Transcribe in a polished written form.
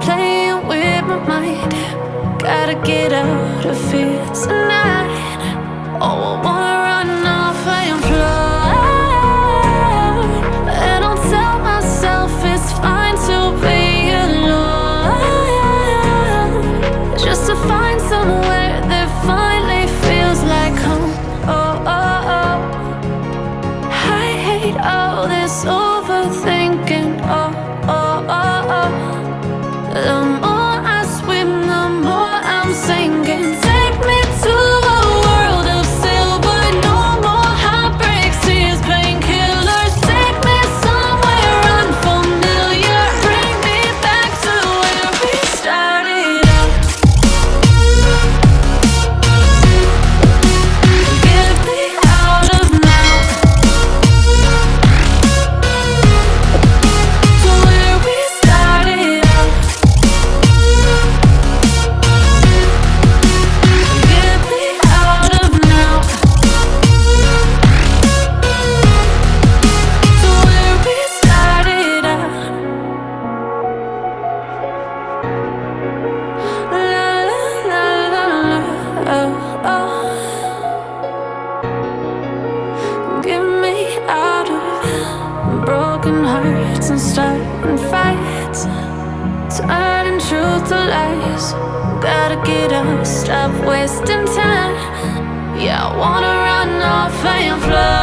playing with my mind. Gotta get out of here tonight. Oh, I wanna run off and fly, and I'll tell myself it's fine to be alone, just to find somewhere that finally feels like home. Oh, oh, oh. I hate all this overthinking. Oh, oh, oh, oh. The more I swim, the more I'm sinking. Take me to a world of silver. No more heartbreaks, tears, painkillers. Take me somewhere unfamiliar. Bring me back to where we started out. Get me out of now, to where we started out. Get me out of now, to where we started out. La la la la la, oh, oh. Get me out of broken hearts and starting fights, turning truth to lies. Gotta get up, stop wasting time. Yeah, I wanna run off and fly.